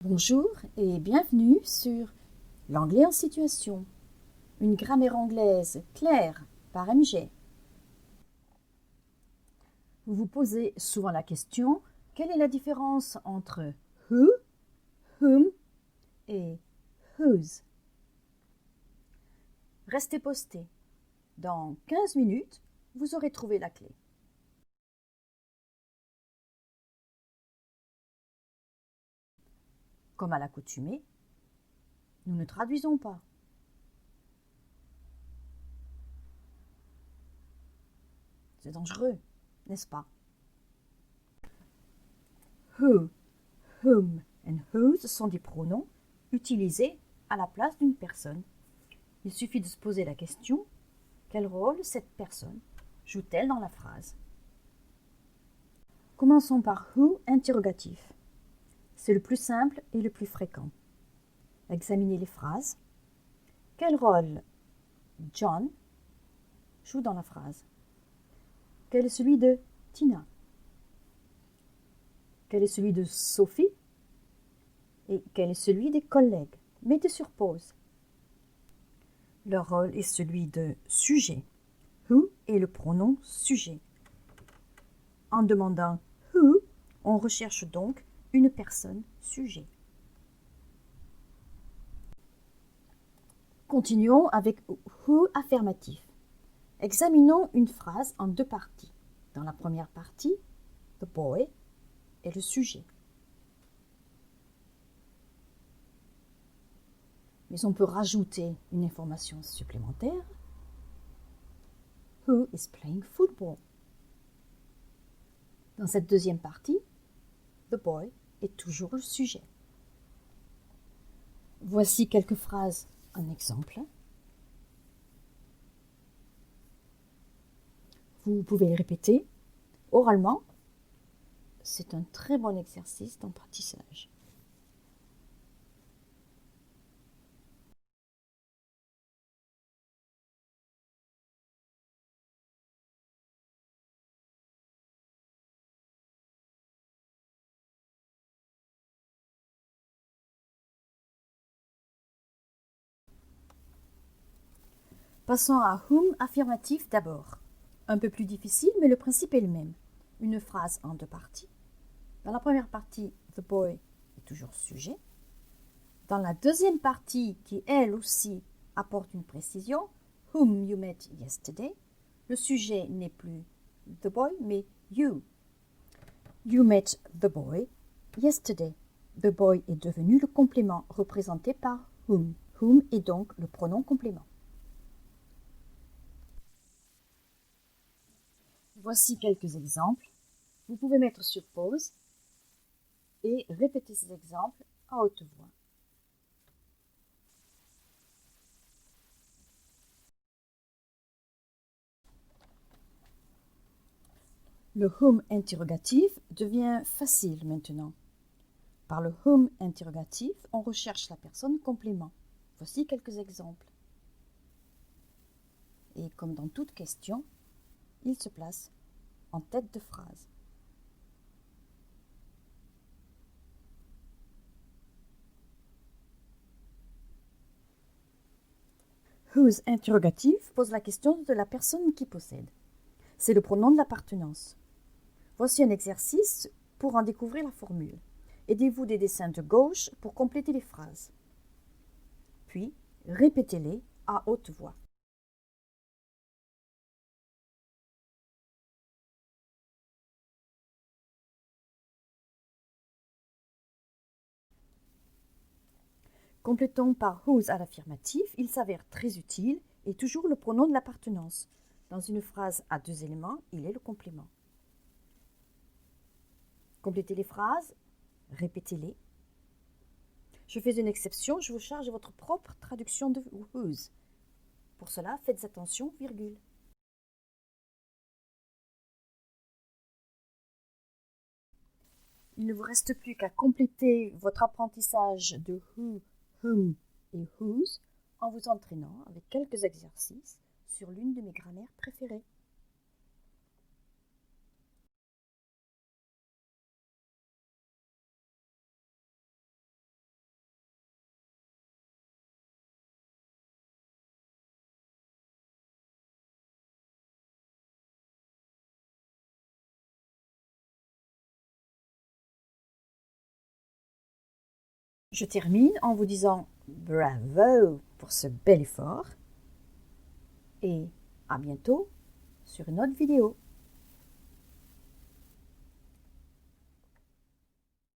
Bonjour et bienvenue sur l'anglais en situation, une grammaire anglaise claire par MG. Vous vous posez souvent la question, quelle est la différence entre who, whom et whose? Restez posté. Dans 15 minutes, vous aurez trouvé la clé. Comme à l'accoutumée, nous ne traduisons pas. C'est dangereux, n'est-ce pas? Who, whom and whose sont des pronoms utilisés à la place d'une personne. Il suffit de se poser la question, quel rôle cette personne joue-t-elle dans la phrase? Commençons par who interrogatif. C'est le plus simple et le plus fréquent. Examinez les phrases. Quel rôle John joue dans la phrase? Quel est celui de Tina? Quel est celui de Sophie? Et quel est celui des collègues? Mettez sur pause. Leur rôle est celui de sujet. Who est le pronom sujet. En demandant who, on recherche donc une personne sujet. Continuons avec who affirmatif. Examinons une phrase en deux parties. Dans la première partie, the boy est le sujet. Mais on peut rajouter une information supplémentaire. Who is playing football? Dans cette deuxième partie, the boy est toujours le sujet. Voici quelques phrases en exemple. Vous pouvez les répéter oralement. C'est un très bon exercice d'apprentissage. Passons à whom affirmatif d'abord. Un peu plus difficile, mais le principe est le même. Une phrase en deux parties. Dans la première partie, the boy est toujours sujet. Dans la deuxième partie, qui elle aussi apporte une précision, whom you met yesterday, le sujet n'est plus the boy, mais you. You met the boy yesterday. The boy est devenu le complément représenté par whom. Whom est donc le pronom complément. Voici quelques exemples. Vous pouvez mettre sur pause et répéter ces exemples à haute voix. Le whom interrogatif devient facile maintenant. Par le whom interrogatif, on recherche la personne complément. Voici quelques exemples. Et comme dans toute question, il se place en tête de phrase. Whose interrogatif pose la question de la personne qui possède. C'est le pronom de l'appartenance. Voici un exercice pour en découvrir la formule. Aidez-vous des dessins de gauche pour compléter les phrases. Puis, répétez-les à haute voix. Complétons par whose à l'affirmatif, il s'avère très utile et toujours le pronom de l'appartenance. Dans une phrase à deux éléments, il est le complément. Complétez les phrases, répétez-les. Je fais une exception, je vous charge votre propre traduction de whose. Pour cela, faites attention, virgule. Il ne vous reste plus qu'à compléter votre apprentissage de who, whom et whose en vous entraînant avec quelques exercices sur l'une de mes grammaires préférées. Je termine en vous disant bravo pour ce bel effort et à bientôt sur une autre vidéo.